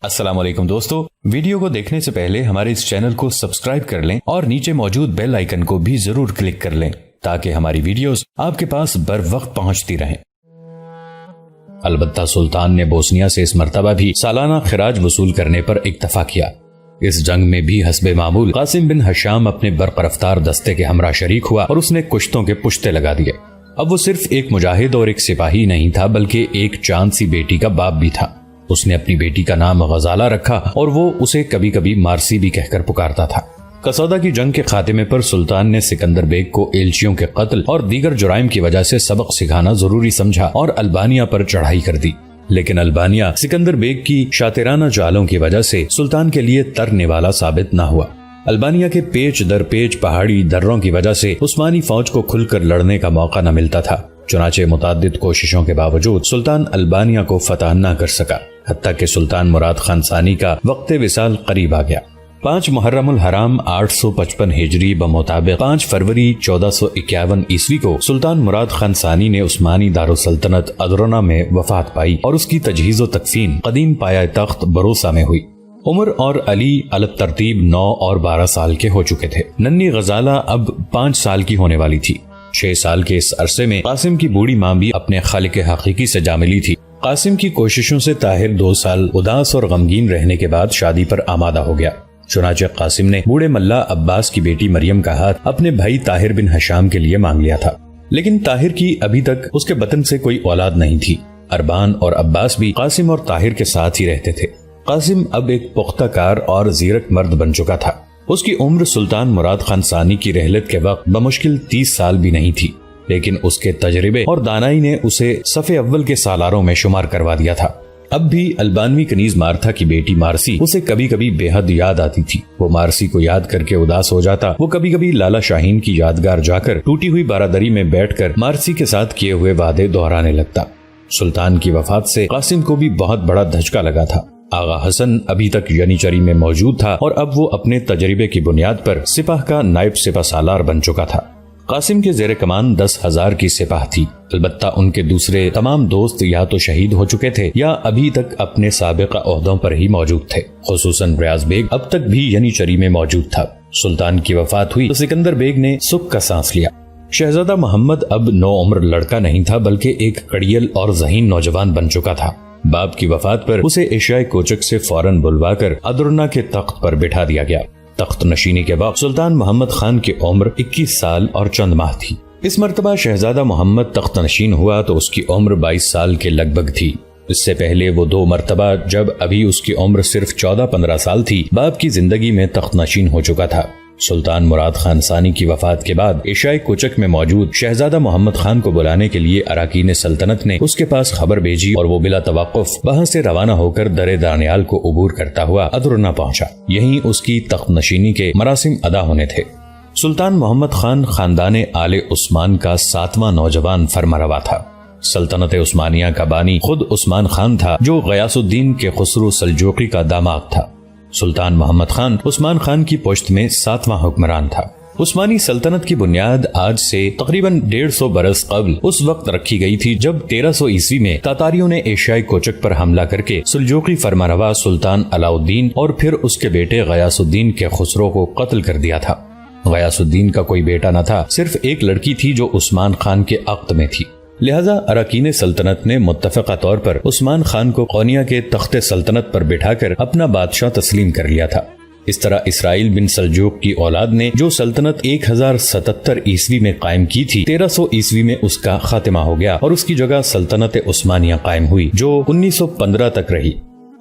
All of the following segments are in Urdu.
السلام علیکم دوستو، ویڈیو کو دیکھنے سے پہلے ہمارے اس چینل کو سبسکرائب کر لیں اور نیچے موجود بیل آئیکن کو بھی ضرور کلک کر لیں تاکہ ہماری ویڈیوز آپ کے پاس بر وقت پہنچتی رہیں۔ البتہ سلطان نے بوسنیا سے اس مرتبہ بھی سالانہ خراج وصول کرنے پر اکتفا کیا۔ اس جنگ میں بھی حسب معمول قاسم بن ہشام اپنے برق رفتار دستے کے ہمراہ شریک ہوا اور اس نے کشتوں کے پشتے لگا دیے۔ اب وہ صرف ایک مجاہد اور ایک سپاہی نہیں تھا بلکہ ایک چاند سی بیٹی کا باپ بھی تھا۔ اس نے اپنی بیٹی کا نام غزالہ رکھا اور وہ اسے کبھی کبھی مارسی بھی کہہ کر پکارتا تھا۔ قصیدہ کی جنگ کے خاتمے پر سلطان نے سکندر بیگ کو ایلچیوں کے قتل اور دیگر جرائم کی وجہ سے سبق سکھانا ضروری سمجھا اور البانیہ پر چڑھائی کر دی، لیکن البانیہ سکندر بیگ کی شاطرانہ چالوں کی وجہ سے سلطان کے لیے ترنے والا ثابت نہ ہوا۔ البانیہ کے پیچ در پیچ پہاڑی دروں کی وجہ سے عثمانی فوج کو کھل کر لڑنے کا موقع نہ ملتا تھا، چنانچہ متعدد کوششوں کے باوجود سلطان البانیہ کو فتح نہ کر سکا، حتیٰ کہ سلطان مراد خان ثانی کا وقت وصال قریب آ گیا۔ 5 محرم الحرام 855 ہجری بمطابق 5 فروری 1451 عیسوی کو سلطان مراد خان ثانی نے عثمانی دارالسلطنت ادرنا میں وفات پائی اور اس کی تجہیز و تکفین قدیم پایہ تخت بروسا میں ہوئی۔ عمر اور علی علت ترتیب 9 اور 12 سال کے ہو چکے تھے۔ ننھی غزالہ اب 5 سال کی ہونے والی تھی۔ 6 سال کے اس عرصے میں قاسم کی بوڑھی ماں بھی اپنے خالق حقیقی سے جا ملی تھی۔ قاسم کی کوششوں سے طاہر 2 سال اداس اور غمگین رہنے کے بعد شادی پر آمادہ ہو گیا، چنانچہ قاسم نے بوڑھے ملا عباس کی بیٹی مریم کا ہاتھ اپنے بھائی طاہر بن ہشام کے لیے مانگ لیا تھا، لیکن طاہر کی ابھی تک اس کے بطن سے کوئی اولاد نہیں تھی۔ اربان اور عباس بھی قاسم اور طاہر کے ساتھ ہی رہتے تھے۔ قاسم اب ایک پختہ کار اور زیرک مرد بن چکا تھا۔ اس کی عمر سلطان مراد خان ثانی کی رحلت کے وقت بمشکل 30 سال بھی نہیں تھی، لیکن اس کے تجربے اور دانائی نے اسے صف اول کے سالاروں میں شمار کروا دیا تھا۔ اب بھی البانوی کنیز مارتھا کی بیٹی مارسی اسے کبھی کبھی بے حد یاد آتی تھی۔ وہ مارسی کو یاد کر کے اداس ہو جاتا۔ وہ کبھی کبھی لالا شاہین کی یادگار جا کر ٹوٹی ہوئی بارادری میں بیٹھ کر مارسی کے ساتھ کیے ہوئے وعدے دہرانے لگتا۔ سلطان کی وفات سے قاسم کو بھی بہت بڑا دھچکا لگا تھا۔ آغا حسن ابھی تک ینیچری میں موجود تھا اور اب وہ اپنے تجربے کی بنیاد پر سپاہ کا نائب سپہ سالار بن چکا تھا۔ قاسم کے زیر کمان 10,000 کی سپاہ تھی، البتہ ان کے دوسرے تمام دوست یا تو شہید ہو چکے تھے یا ابھی تک اپنے سابقہ عہدوں پر ہی موجود تھے، خصوصاً ریاض بیگ اب تک بھی ینیچری میں موجود تھا۔ سلطان کی وفات ہوئی تو سکندر بیگ نے سکھ کا سانس لیا۔ شہزادہ محمد اب نوعمر لڑکا نہیں تھا بلکہ ایک کڑیل اور ذہین نوجوان بن چکا تھا۔ باپ کی وفات پر اسے ایشیائے کوچک سے فوراً بلوا کر ادرنا کے تخت پر بٹھا دیا گیا۔ تخت نشینی کے وقت سلطان محمد خان کی عمر 21 سال اور چند ماہ تھی۔ اس مرتبہ شہزادہ محمد تخت نشین ہوا تو اس کی عمر 22 سال کے لگ بھگ تھی۔ اس سے پہلے وہ 2 مرتبہ جب ابھی اس کی عمر صرف 14-15 سال تھی باپ کی زندگی میں تخت نشین ہو چکا تھا۔ سلطان مراد خان ثانی کی وفات کے بعد ایشیائے کوچک میں موجود شہزادہ محمد خان کو بلانے کے لیے اراکین سلطنت نے اس کے پاس خبر بھیجی اور وہ بلا توقف وہاں سے روانہ ہو کر در دانیال کو عبور کرتا ہوا ادرنا پہنچا۔ یہیں اس کی تخت نشینی کے مراسم ادا ہونے تھے۔ سلطان محمد خان خاندان آل عثمان کا 7واں نوجوان فرمانروا تھا۔ سلطنت عثمانیہ کا بانی خود عثمان خان تھا جو غیاث الدین کے خسرو سلجوقی کا داماد تھا۔ سلطان محمد خان عثمان خان کی پشت میں 7واں حکمران تھا۔ عثمانی سلطنت کی بنیاد آج سے تقریباً 150 برس قبل اس وقت رکھی گئی تھی جب 1300 عیسوی میں تاتاریوں نے ایشیائے کوچک پر حملہ کر کے سلجوقی فرمانروا سلطان علاء الدین اور پھر اس کے بیٹے غیاث الدین کے خسرو کو قتل کر دیا تھا۔ غیاث الدین کا کوئی بیٹا نہ تھا، صرف ایک لڑکی تھی جو عثمان خان کے عقد میں تھی، لہذا اراکین سلطنت نے متفقہ طور پر عثمان خان کو قونیہ کے تخت سلطنت پر بٹھا کر اپنا بادشاہ تسلیم کر لیا تھا۔ اس طرح اسرائیل بن سلجوق کی اولاد نے جو سلطنت 1077 عیسوی میں قائم کی تھی 1300 عیسوی میں اس کا خاتمہ ہو گیا اور اس کی جگہ سلطنت عثمانیہ قائم ہوئی جو 1915 تک رہی۔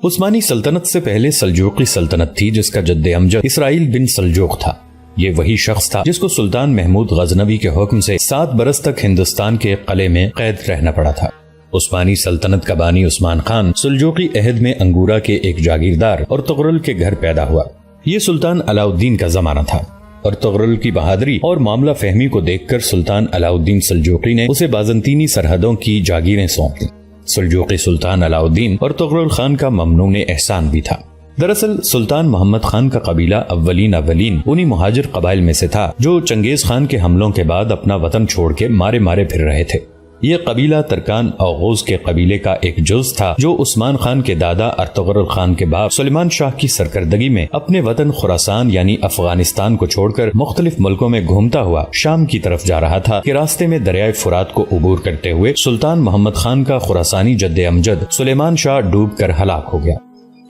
عثمانی سلطنت سے پہلے سلجوقی سلطنت تھی جس کا جد امجد اسرائیل بن سلجوق تھا۔ یہ وہی شخص تھا جس کو سلطان محمود غزنوی کے حکم سے 7 برس تک ہندوستان کے قلعے میں قید رہنا پڑا تھا۔ عثمانی سلطنت کا بانی عثمان خان سلجوقی عہد میں انگورا کے ایک جاگیردار اور تغرل کے گھر پیدا ہوا۔ یہ سلطان علاء الدین کا زمانہ تھا اور تغرل کی بہادری اور معاملہ فہمی کو دیکھ کر سلطان علاء الدین سلجوقی نے اسے بازنطینی سرحدوں کی جاگیریں سونپ دیں۔ سلجوقی سلطان علاء الدین اور تغرل خان کا ممنون احسان بھی تھا۔ دراصل سلطان محمد خان کا قبیلہ اولین انہی مہاجر قبائل میں سے تھا جو چنگیز خان کے حملوں کے بعد اپنا وطن چھوڑ کے مارے پھر رہے تھے۔ یہ قبیلہ ترکان اوغوز کے قبیلے کا ایک جز تھا جو عثمان خان کے دادا ارطغرل خان کے باپ سلیمان شاہ کی سرکردگی میں اپنے وطن خراسان یعنی افغانستان کو چھوڑ کر مختلف ملکوں میں گھومتا ہوا شام کی طرف جا رہا تھا کہ راستے میں دریائے فرات کو عبور کرتے ہوئے سلطان محمد خان کا خراسانی جد امجد سلیمان شاہ ڈوب کر ہلاک ہو گیا۔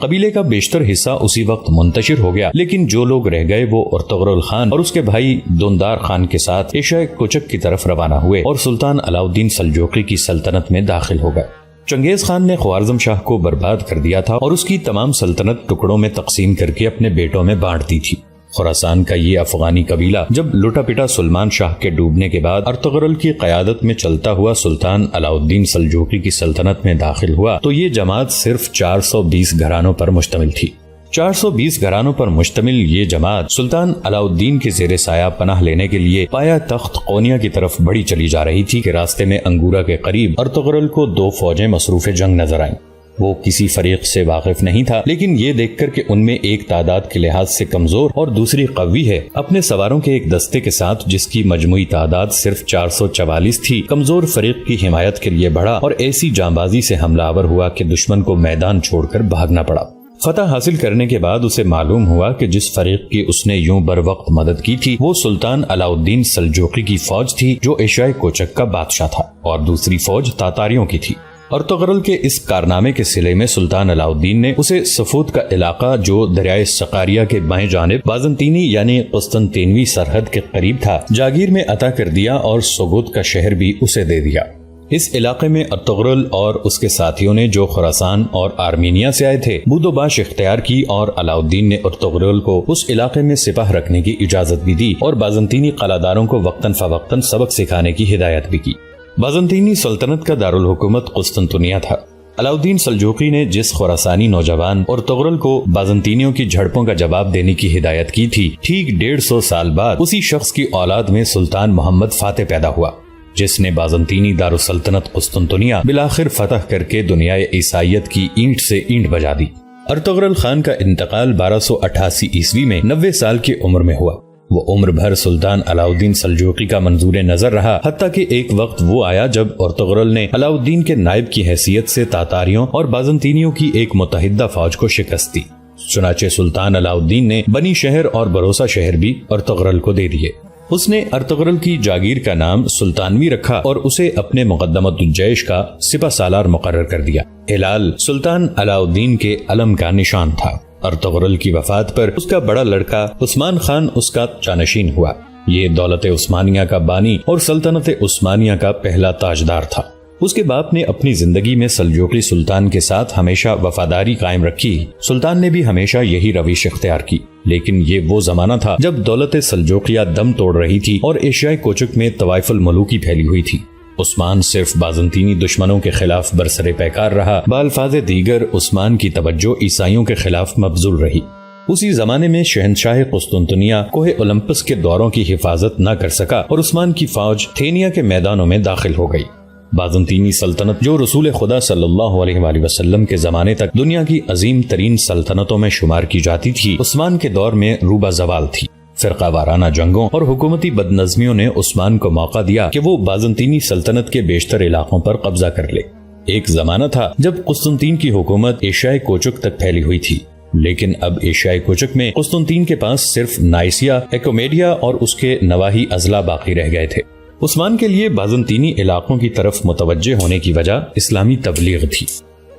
قبیلے کا بیشتر حصہ اسی وقت منتشر ہو گیا، لیکن جو لوگ رہ گئے وہ ارطغرل خان اور اس کے بھائی دوندار خان کے ساتھ ایشیا کوچک کی طرف روانہ ہوئے اور سلطان علاؤالدین سلجوقی کی سلطنت میں داخل ہو گئے۔ چنگیز خان نے خوارزم شاہ کو برباد کر دیا تھا اور اس کی تمام سلطنت ٹکڑوں میں تقسیم کر کے اپنے بیٹوں میں بانٹ دی تھی۔ خراسان کا یہ افغانی قبیلہ جب لٹا پٹا سلمان شاہ کے ڈوبنے کے بعد ارطغرل کی قیادت میں چلتا ہوا سلطان علاؤالدین سلجوقی کی سلطنت میں داخل ہوا تو یہ جماعت صرف 420 گھرانوں پر مشتمل تھی۔ 420 گھرانوں پر مشتمل یہ جماعت سلطان علاؤالدین کے زیر سایہ پناہ لینے کے لیے پایا تخت قونیہ کی طرف بڑھی چلی جا رہی تھی کہ راستے میں انگورا کے قریب ارطغرل کو 2 فوجیں مصروف جنگ نظر آئیں۔ وہ کسی فریق سے واقف نہیں تھا، لیکن یہ دیکھ کر کہ ان میں ایک تعداد کے لحاظ سے کمزور اور دوسری قوی ہے، اپنے سواروں کے ایک دستے کے ساتھ جس کی مجموعی تعداد صرف 444 تھی، کمزور فریق کی حمایت کے لیے بڑھا اور ایسی جانبازی سے حملہ آور ہوا کہ دشمن کو میدان چھوڑ کر بھاگنا پڑا۔ فتح حاصل کرنے کے بعد اسے معلوم ہوا کہ جس فریق کی اس نے یوں بر وقت مدد کی تھی وہ سلطان علاؤالدین سلجوقی کی فوج تھی جو ایشیا کوچک کا بادشاہ تھا، اور دوسری فوج تاتاریوں کی تھی۔ ارطغرل کے اس کارنامے کے صلے میں سلطان علاؤالدین نے اسے صفوت کا علاقہ جو دریائے سقاریہ کے بائیں جانب بازنطینی یعنی قسطنطینوی سرحد کے قریب تھا جاگیر میں عطا کر دیا اور سوگوت کا شہر بھی اسے دے دیا۔ اس علاقے میں ارطغرل اور اس کے ساتھیوں نے جو خراسان اور آرمینیا سے آئے تھے بود و باش اختیار کی، اور علاؤالدین نے ارطغرل کو اس علاقے میں سپاہ رکھنے کی اجازت بھی دی اور بازنطینی قلعہداروں کو وقتاً فوقتاً سبق سکھانے کی ہدایت بھی کی۔ بازنطینی سلطنت کا دارالحکومت قسطنطنیہ تھا۔ علاؤالدین سلجوقی نے جس خراسانی نوجوان ارطغرل کو بازنطینیوں کی جھڑپوں کا جواب دینے کی ہدایت کی تھی، ٹھیک 150 سال بعد اسی شخص کی اولاد میں سلطان محمد فاتح پیدا ہوا، جس نے بازنطینی دارالسلطنت قسطنطنیہ بالآخر فتح کر کے دنیائے عیسائیت کی اینٹ سے اینٹ بجا دی۔ ارطغرل خان کا انتقال 1288 عیسوی میں 90 سال کی عمر میں ہوا۔ وہ عمر بھر سلطان علاؤالدین سلجوقی کا منظور نظر رہا، حتیٰ کہ ایک وقت وہ آیا جب ارطغرل نے علاؤالدین کے نائب کی حیثیت سے تاتاریوں اور بازنطینیوں کی ایک متحدہ فوج کو شکست دی۔ چنانچہ سلطان علاؤالدین نے بنی شہر اور بروسہ شہر بھی ارطغرل کو دے دیے۔ اس نے ارطغرل کی جاگیر کا نام سلطانوی رکھا اور اسے اپنے مقدمۃ الجیش کا سپہ سالار مقرر کر دیا۔ ہلال سلطان علاؤالدین کے علم کا نشان تھا۔ ارطغرل کی وفات پر اس کا بڑا لڑکا عثمان خان اس کا جانشین ہوا۔ یہ دولت عثمانیہ کا بانی اور سلطنت عثمانیہ کا پہلا تاجدار تھا۔ اس کے باپ نے اپنی زندگی میں سلجوقی سلطان کے ساتھ ہمیشہ وفاداری قائم رکھی۔ سلطان نے بھی ہمیشہ یہی روش اختیار کی، لیکن یہ وہ زمانہ تھا جب دولت سلجوقیہ دم توڑ رہی تھی اور ایشیا کوچک میں طوائف الملوکی پھیلی ہوئی تھی۔ عثمان صرف بازنطینی دشمنوں کے خلاف برسر پیکار رہا، بالفاظ دیگر عثمان کی توجہ عیسائیوں کے خلاف مبذول رہی۔ اسی زمانے میں شہنشاہ قسطنطنیہ کوہ اولمپس کے دوروں کی حفاظت نہ کر سکا اور عثمان کی فوج تھینیا کے میدانوں میں داخل ہو گئی۔ بازنطینی سلطنت جو رسول خدا صلی اللہ علیہ وآلہ وسلم کے زمانے تک دنیا کی عظیم ترین سلطنتوں میں شمار کی جاتی تھی، عثمان کے دور میں روبہ زوال تھی۔ فرقہ وارانہ جنگوں اور حکومتی بدنظمیوں نے عثمان کو موقع دیا کہ وہ بازنطینی سلطنت کے بیشتر علاقوں پر قبضہ کر لے۔ ایک زمانہ تھا جب قسطنطین کی حکومت ایشیا کوچک تک پھیلی ہوئی تھی، لیکن اب ایشیا کوچک میں قسطنطین کے پاس صرف نائسیا، ایکومیڈیا اور اس کے نواحی اضلاع باقی رہ گئے تھے۔ عثمان کے لیے بازنطینی علاقوں کی طرف متوجہ ہونے کی وجہ اسلامی تبلیغ تھی۔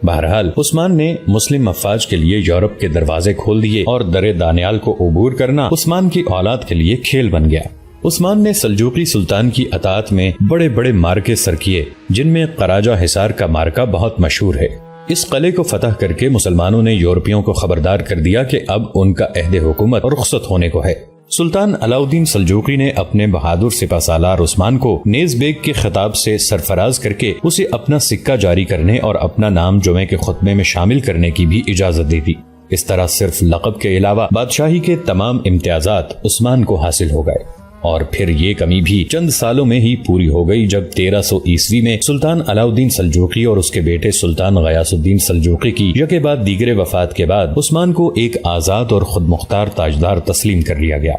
بہرحال عثمان نے مسلم افواج کے لیے یورپ کے دروازے کھول دیے اور در دانیال کو عبور کرنا عثمان کی اولاد کے لیے کھیل بن گیا۔ عثمان نے سلجوقی سلطان کی اطاعت میں بڑے بڑے مارکے سر کیے، جن میں قراجہ حصار کا مارکا بہت مشہور ہے۔ اس قلعے کو فتح کر کے مسلمانوں نے یورپیوں کو خبردار کر دیا کہ اب ان کا عہد حکومت رخصت ہونے کو ہے۔ سلطان علاؤالدین سلجوقی نے اپنے بہادر سپہ سالار عثمان کو نیز بیگ کے خطاب سے سرفراز کر کے اسے اپنا سکہ جاری کرنے اور اپنا نام جمعے کے خطبے میں شامل کرنے کی بھی اجازت دے دی۔ اس طرح صرف لقب کے علاوہ بادشاہی کے تمام امتیازات عثمان کو حاصل ہو گئے، اور پھر یہ کمی بھی چند سالوں میں ہی پوری ہو گئی جب 1300 عیسوی میں سلطان علاؤالدین سلجوقی اور اس کے بیٹے سلطان غیاث الدین سلجوقی کی یکے بعد دیگرے وفات کے بعد عثمان کو ایک آزاد اور خود مختار تاجدار تسلیم کر لیا گیا۔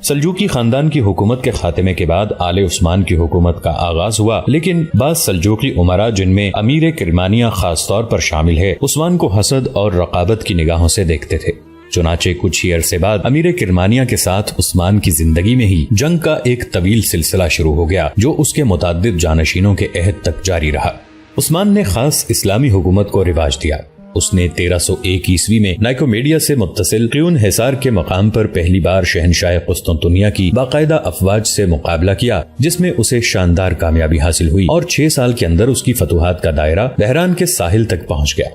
سلجوقی خاندان کی حکومت کے خاتمے کے بعد آل عثمان کی حکومت کا آغاز ہوا، لیکن بعض سلجوقی امراء جن میں امیر کرمانیہ خاص طور پر شامل ہے عثمان کو حسد اور رقابت کی نگاہوں سے دیکھتے تھے۔ چنانچہ کچھ ہی عرصے بعد امیر کرمانیہ کے ساتھ عثمان کی زندگی میں ہی جنگ کا ایک طویل سلسلہ شروع ہو گیا جو اس کے متعدد جانشینوں کے عہد تک جاری رہا۔ عثمان نے خاص اسلامی حکومت کو رواج دیا۔ اس نے 1301 عیسوی میں نائکومیڈیا سے متصل قیون حصار کے مقام پر پہلی بار شہنشاہ قسطنطنیہ کی باقاعدہ افواج سے مقابلہ کیا، جس میں اسے شاندار کامیابی حاصل ہوئی اور 6 سال کے اندر اس کی فتوحات کا دائرہ بحران کے ساحل تک پہنچ گیا۔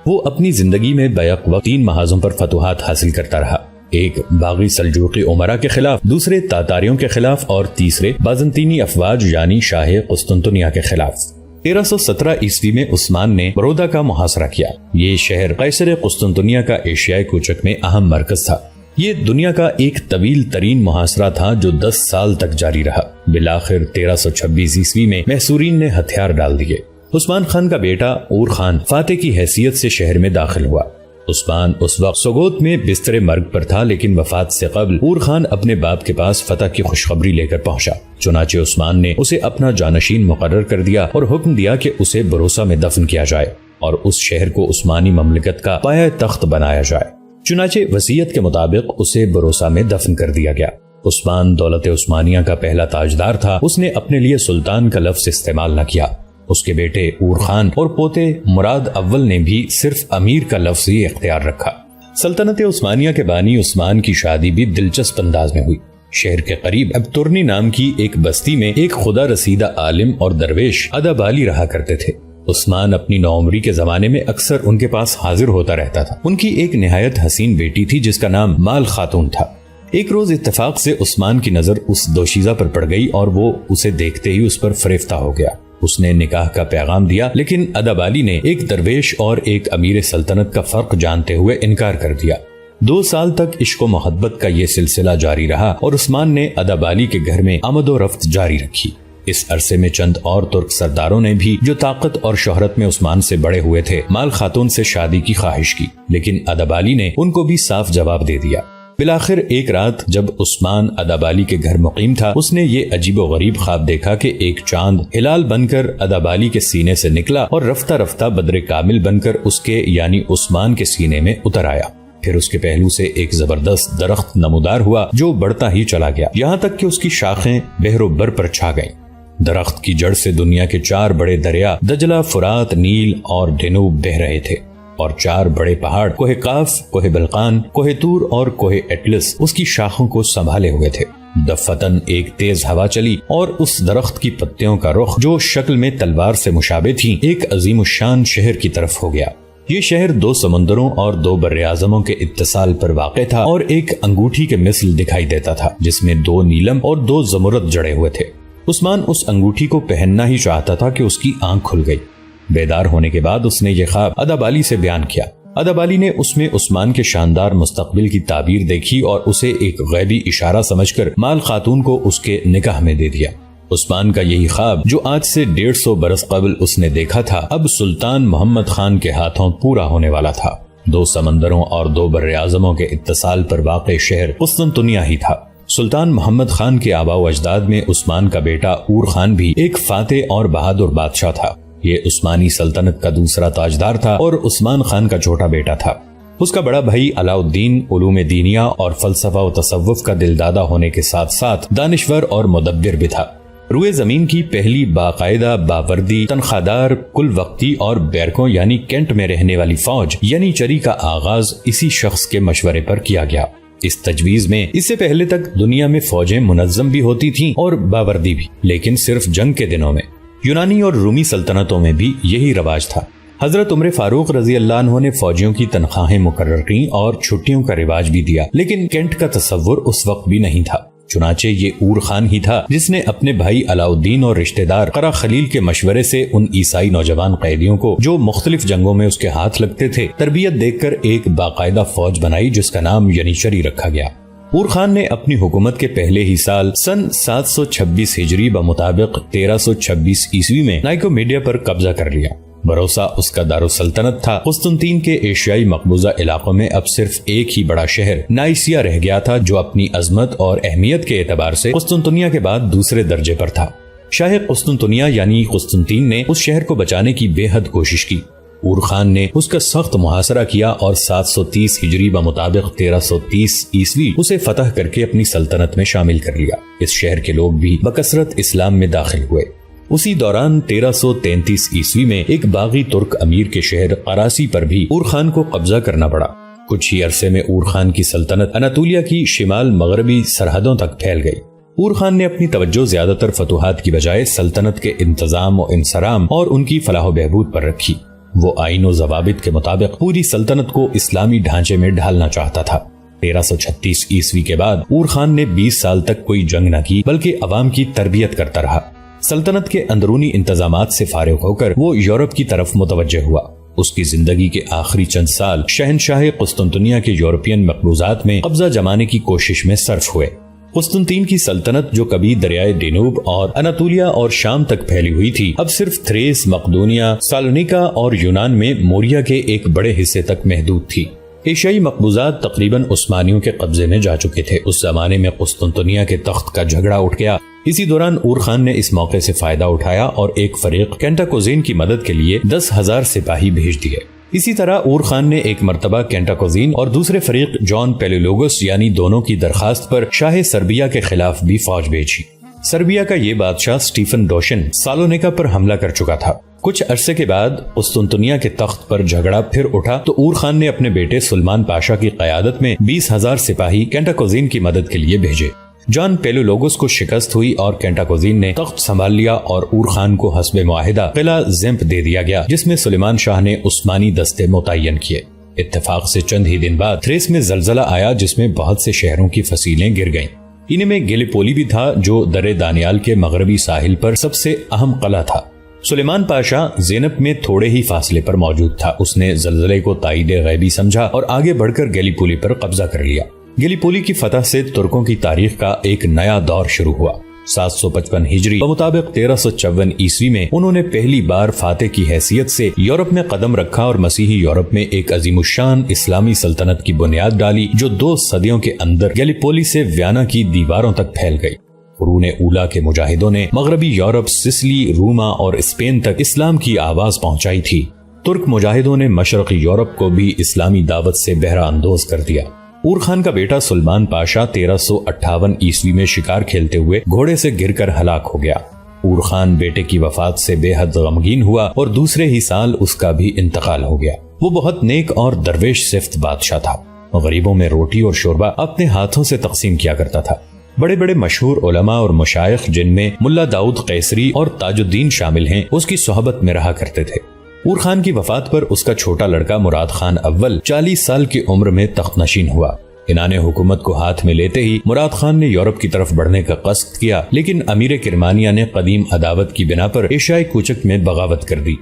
وہ اپنی زندگی میں بیک وقت 3 محاذوں پر فتوحات حاصل کرتا رہا، ایک باغی سلجوقی امراء کے خلاف، دوسرے تاتاریوں کے خلاف اور تیسرے بازنطینی افواج یعنی شاہ قسطنطنیہ کے خلاف۔ 1317 عیسوی میں عثمان نے برودا کا محاصرہ کیا۔ یہ شہر قیصر قسطنطنیہ کا ایشیائی کوچک میں اہم مرکز تھا۔ یہ دنیا کا ایک طویل ترین محاصرہ تھا جو 10 سال تک جاری رہا۔ بالآخر 1326 عیسوی میں محصورین نے ہتھیار ڈال دیے۔ عثمان خان کا بیٹا اور خان فاتح کی حیثیت سے شہر میں داخل ہوا۔ عثمان اس وقت سوگوت میں بستر مرگ پر تھا، لیکن وفات سے قبل اور خان اپنے باپ کے پاس فتح کی خوشخبری لے کر پہنچا۔ چنانچہ عثمان نے اسے اپنا جانشین مقرر کر دیا اور حکم دیا کہ اسے بروسا میں دفن کیا جائے اور اس شہر کو عثمانی مملکت کا پایہ تخت بنایا جائے۔ چنانچہ وصیت کے مطابق اسے بروسا میں دفن کر دیا گیا۔ عثمان دولت عثمانیہ کا پہلا تاجدار تھا۔ اس نے اپنے لیے سلطان کا لفظ استعمال نہ کیا۔ اس کے بیٹے اور خان اور پوتے مراد اول نے بھی صرف امیر کا لفظ ہی اختیار رکھا۔ سلطنت عثمانیہ کے بانی عثمان کی شادی بھی دلچسپ انداز میں ہوئی۔ شہر کے قریب ابترنی نام کی ایک بستی میں ایک خدا رسیدہ عالم اور درویش ادابالی رہا کرتے تھے۔ عثمان اپنی نوعمری کے زمانے میں اکثر ان کے پاس حاضر ہوتا رہتا تھا۔ ان کی ایک نہایت حسین بیٹی تھی جس کا نام مال خاتون تھا۔ ایک روز اتفاق سے عثمان کی نظر اس دوشیزہ پر پڑ گئی اور وہ اسے دیکھتے ہی اس پر فریفتہ ہو گیا۔ اس نے نکاح کا پیغام دیا، لیکن ادابالی نے ایک درویش اور ایک امیر سلطنت کا فرق جانتے ہوئے انکار کر دیا۔ 2 سال تک عشق و محبت کا یہ سلسلہ جاری رہا اور عثمان نے ادابالی کے گھر میں آمد و رفت جاری رکھی۔ اس عرصے میں چند اور ترک سرداروں نے بھی جو طاقت اور شہرت میں عثمان سے بڑے ہوئے تھے مال خاتون سے شادی کی خواہش کی، لیکن ادابالی نے ان کو بھی صاف جواب دے دیا۔ بالآخر ایک رات جب عثمان ادابالی کے گھر مقیم تھا، اس نے یہ عجیب و غریب خواب دیکھا کہ ایک چاند ہلال بن کر ادابالی کے سینے سے نکلا اور رفتہ رفتہ بدر کامل بن کر اس کے یعنی عثمان کے سینے میں اتر آیا۔ پھر اس کے پہلو سے ایک زبردست درخت نمودار ہوا جو بڑھتا ہی چلا گیا، یہاں تک کہ اس کی شاخیں بحر و بر پر چھا گئیں۔ درخت کی جڑ سے دنیا کے 4 بڑے دریا دجلہ، فرات، نیل اور ڈینوب بہ رہے تھے، اور 4 بڑے پہاڑ کوہ قاف، کوہ بلقان، کوہ تور اور کوہ اٹلس اس کی شاخوں کو سنبھالے ہوئے تھے۔ دفتن ایک تیز ہوا چلی اور اس درخت کی پتیوں کا رخ جو شکل میں تلوار سے مشابہ تھی ایک عظیم الشان شہر کی طرف ہو گیا۔ یہ شہر 2 سمندروں اور 2 بر اعظموں کے اتصال پر واقع تھا اور ایک انگوٹھی کے مثل دکھائی دیتا تھا جس میں 2 نیلم اور 2 زمرد جڑے ہوئے تھے۔ عثمان اس انگوٹھی کو پہننا ہی چاہتا تھا کہ اس کی آنکھ کھل گئی۔ بیدار ہونے کے بعد اس نے یہ خواب ادابالی سے بیان کیا۔ ادابالی نے اس میں عثمان کے شاندار مستقبل کی تعبیر دیکھی اور اسے ایک غیبی اشارہ سمجھ کر مال خاتون کو اس کے نکاح میں دے دیا۔ عثمان کا یہی خواب جو آج سے 150 برس قبل اس نے دیکھا تھا اب سلطان محمد خان کے ہاتھوں پورا ہونے والا تھا۔ 2 سمندروں اور 2 بر اعظموں کے اتصال پر واقع شہر قسطنطنیہ ہی تھا۔ سلطان محمد خان کے آباء و اجداد میں عثمان کا بیٹا اور خان بھی ایک فاتح اور بہادر بادشاہ تھا۔ یہ عثمانی سلطنت کا دوسرا تاجدار تھا اور عثمان خان کا چھوٹا بیٹا تھا۔ اس کا بڑا بھائی علاؤالدین علوم دینیہ اور فلسفہ و تصوف کا دلدادہ ہونے کے ساتھ ساتھ دانشور اور مدبر بھی تھا۔ روئے زمین کی پہلی باقاعدہ باوردی تنخواہدار کل وقتی اور بیرکوں یعنی کینٹ میں رہنے والی فوج یعنی چری کا آغاز اسی شخص کے مشورے پر کیا گیا۔ اس تجویز میں اس سے پہلے تک دنیا میں فوجیں منظم بھی ہوتی تھیں اور باوردی بھی، لیکن صرف جنگ کے دنوں میں۔ یونانی اور رومی سلطنتوں میں بھی یہی رواج تھا۔ حضرت عمر فاروق رضی اللہ عنہ نے فوجیوں کی تنخواہیں مقرر کی اور چھٹیوں کا رواج بھی دیا، لیکن کینٹ کا تصور اس وقت بھی نہیں تھا۔ چنانچہ یہ اور خان ہی تھا جس نے اپنے بھائی علاؤالدین اور رشتہ دار قرا خلیل کے مشورے سے ان عیسائی نوجوان قیدیوں کو جو مختلف جنگوں میں اس کے ہاتھ لگتے تھے تربیت دیکھ کر ایک باقاعدہ فوج بنائی جس کا نام ینیچری رکھا گیا۔ اور خان نے اپنی حکومت کے پہلے ہی سال سن 726 ہجری بمطابق 1326 عیسوی میں نائکومیڈیا پر قبضہ کر لیا۔ بروسا اس کا دارالسلطنت تھا۔ قسطنطین کے ایشیائی مقبوضہ علاقوں میں اب صرف ایک ہی بڑا شہر نائسیا رہ گیا تھا، جو اپنی عظمت اور اہمیت کے اعتبار سے قسطنطنیہ کے بعد دوسرے درجے پر تھا۔ شاہ قسطنطنیہ یعنی قسطنطین نے اس شہر کو بچانے کی بے حد کوشش کی۔ اور خان نے اس کا سخت محاصرہ کیا اور 730 ہجری بمطابق 1330 عیسوی اسے فتح کر کے اپنی سلطنت میں شامل کر لیا۔ اس شہر کے لوگ بھی بکثرت اسلام میں داخل ہوئے۔ اسی دوران 1333 عیسوی میں ایک باغی ترک امیر کے شہر قراسی پر بھی اور خان کو قبضہ کرنا پڑا۔ کچھ ہی عرصے میں اور خان کی سلطنت اناطولیہ کی شمال مغربی سرحدوں تک پھیل گئی۔ اور خان نے اپنی توجہ زیادہ تر فتوحات کی بجائے سلطنت کے انتظام و انصرام اور ان کی فلاح و بہبود پر رکھی۔ وہ آئین و ضوابط کے مطابق پوری سلطنت کو اسلامی ڈھانچے میں ڈھالنا چاہتا تھا۔ 1336 عیسوی کے بعد اور خان نے 20 سال تک کوئی جنگ نہ کی، بلکہ عوام کی تربیت کرتا رہا۔ سلطنت کے اندرونی انتظامات سے فارغ ہو کر وہ یورپ کی طرف متوجہ ہوا۔ اس کی زندگی کے آخری چند سال شہنشاہ قسطنطنیہ کے یورپین مقبوضات میں قبضہ جمانے کی کوشش میں صرف ہوئے۔ قسطنطین کی سلطنت جو کبھی دریائے ڈینوب اور اناطولیہ اور شام تک پھیلی ہوئی تھی، اب صرف تھریس، مقدونیہ، سالونیکا اور یونان میں موریا کے ایک بڑے حصے تک محدود تھی۔ ایشیائی مقبوضات تقریباً عثمانیوں کے قبضے میں جا چکے تھے۔ اس زمانے میں قسطنطنیہ کے تخت کا جھگڑا اٹھ گیا۔ اسی دوران اور خان نے اس موقع سے فائدہ اٹھایا اور ایک فریق کینٹاکوزین کی مدد کے لیے 10,000 سپاہی بھیج دیے۔ اسی طرح اور خان نے ایک مرتبہ کینٹاکوزین اور دوسرے فریق جان پیلیولوگس یعنی دونوں کی درخواست پر شاہ سربیا کے خلاف بھی فوج بھیجی۔ سربیا کا یہ بادشاہ سٹیفن ڈوشن سالونیکا پر حملہ کر چکا تھا۔ کچھ عرصے کے بعد قسطنطنیہ کے تخت پر جھگڑا پھر اٹھا تو اور خان نے اپنے بیٹے سلمان پاشا کی قیادت میں 20,000 سپاہی کینٹاکوزین کی مدد کے لیے بھیجے۔ جان پیلیولوگس کو شکست ہوئی اور کینٹاکوزین نے تخت سنبھال لیا اور اور خان کو حسب معاہدہ قلعہ زیمپ دے دیا گیا، جس میں سلیمان شاہ نے عثمانی دستے متعین کیے۔ اتفاق سے چند ہی دن بعد تھریس میں زلزلہ آیا، جس میں بہت سے شہروں کی فصیلیں گر گئیں۔ انہیں میں گیلیپولی بھی تھا، جو درے دانیال کے مغربی ساحل پر سب سے اہم قلعہ تھا۔ سلیمان پاشا زینب میں تھوڑے ہی فاصلے پر موجود تھا۔ اس نے زلزلے کو تائید غیبی سمجھا اور آگے بڑھ کر گیلیپولی پر قبضہ کر لیا۔ گیلیپولی کی فتح سے ترکوں کی تاریخ کا ایک نیا دور شروع ہوا۔ 755 ہجری بمطابق 1354 عیسوی میں انہوں نے پہلی بار فاتح کی حیثیت سے یورپ میں قدم رکھا اور مسیحی یورپ میں ایک عظیم الشان اسلامی سلطنت کی بنیاد ڈالی، جو 2 صدیوں کے اندر گیلیپولی سے ویانا کی دیواروں تک پھیل گئی۔ قرون اولا کے مجاہدوں نے مغربی یورپ، سسلی، روما اور اسپین تک اسلام کی آواز پہنچائی تھی۔ ترک مجاہدوں نے مشرقی یورپ کو بھی اسلامی دعوت سے بہرہ اندوز کر دیا۔ اور خان کا بیٹا سلمان پاشا 1358 عیسوی میں شکار کھیلتے ہوئے گھوڑے سے گر کر ہلاک ہو گیا۔ اور خان بیٹے کی وفات سے بے حد غمگین ہوا اور دوسرے ہی سال اس کا بھی انتقال ہو گیا۔ وہ بہت نیک اور درویش صفت بادشاہ تھا۔ غریبوں میں روٹی اور شوربہ اپنے ہاتھوں سے تقسیم کیا کرتا تھا۔ بڑے بڑے مشہور علماء اور مشائخ، جن میں ملا داؤد قیصری اور تاج الدین شامل ہیں، اس کی صحبت میں رہا کرتے تھے۔ اور خان کی وفات پر اس کا چھوٹا لڑکا مراد خان اول 40 سال کی عمر میں تخت نشین ہوا۔ انہوں نے حکومت کو ہاتھ میں لیتے ہی مراد خان نے یورپ کی طرف بڑھنے کا قصد کیا، لیکن امیر کرمانیہ نے قدیم عداوت کی بنا پر ایشیائی کوچک میں بغاوت کر دی۔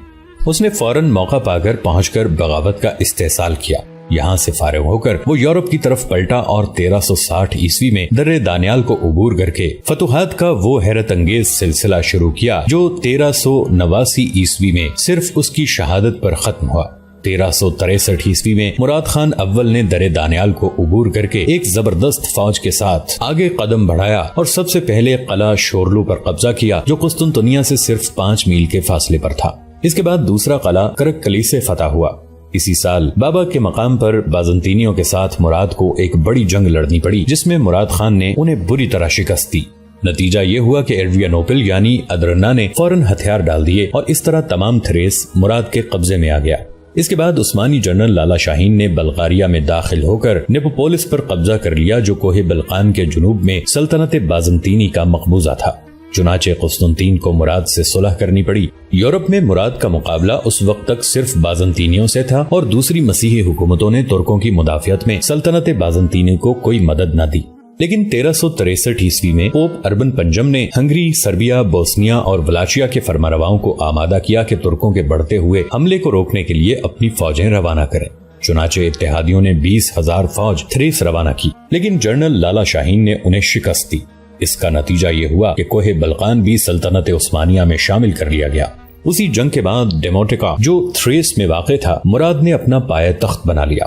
اس نے فوراً موقع پا کر پہنچ کر بغاوت کا استحصال کیا۔ یہاں سے فارغ ہو کر وہ یورپ کی طرف پلٹا اور 1360 عیسوی میں درے دانیال کو عبور کر کے فتوحات کا وہ حیرت انگیز سلسلہ شروع کیا، جو 1389 عیسوی میں صرف اس کی شہادت پر ختم ہوا۔ 1363 عیسوی میں مراد خان اول نے درے دانیال کو عبور کر کے ایک زبردست فوج کے ساتھ آگے قدم بڑھایا اور سب سے پہلے قلعہ شورلو پر قبضہ کیا، جو قسطنطنیہ سے صرف 5 میل کے فاصلے پر تھا۔ اس کے بعد دوسرا قلعہ کرکلی سے فتح ہوا۔ اسی سال بابا کے مقام پر بازنطینیوں کے ساتھ مراد کو ایک بڑی جنگ لڑنی پڑی، جس میں مراد خان نے انہیں بری طرح شکست دی۔ نتیجہ یہ ہوا کہ ایڈریانوپل یعنی ادرنا نے فوراً ہتھیار ڈال دیے اور اس طرح تمام تھریس مراد کے قبضے میں آ گیا۔ اس کے بعد عثمانی جنرل لالا شاہین نے بلغاریہ میں داخل ہو کر نیپوپولس پر قبضہ کر لیا، جو کوہ بلقان کے جنوب میں سلطنت بازنطینی کا مقبوضہ تھا۔ چنانچہ قسطنطین کو مراد سے صلح کرنی پڑی۔ یورپ میں مراد کا مقابلہ اس وقت تک صرف بازنطینیوں سے تھا اور دوسری مسیحی حکومتوں نے ترکوں کی مدافعت میں سلطنت بازنطینی کو کوئی مدد نہ دی۔ لیکن 1363 عیسوی میں پوپ اربن پنجم نے ہنگری، سربیا، بوسنیا اور ولاشیا کے فرمانرواؤں کو آمادہ کیا کہ ترکوں کے بڑھتے ہوئے حملے کو روکنے کے لیے اپنی فوجیں روانہ کریں۔ چنانچہ اتحادیوں نے 20,000 فوج تھریس روانہ کی، لیکن جنرل لالا شاہین نے انہیں شکست دی۔ اس کا نتیجہ یہ ہوا کہ کوہ بلقان بھی سلطنت عثمانیہ میں شامل کر لیا گیا۔ اسی جنگ کے بعد ڈیموٹیکا جو تھریس میں واقع تھا مراد نے اپنا پایہ تخت بنا لیا۔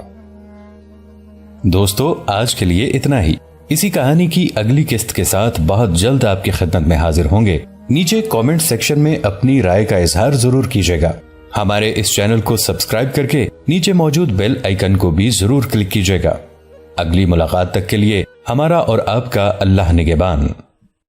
دوستو آج کے لیے اتنا ہی۔ اسی کہانی کی اگلی قسط کے ساتھ بہت جلد آپ کی خدمت میں حاضر ہوں گے۔ نیچے کامنٹ سیکشن میں اپنی رائے کا اظہار ضرور کیجیے گا۔ ہمارے اس چینل کو سبسکرائب کر کے نیچے موجود بیل آئیکن کو بھی ضرور کلک کیجیے گا۔ اگلی ملاقات تک کے لیے ہمارا اور آپ کا اللہ نگہبان۔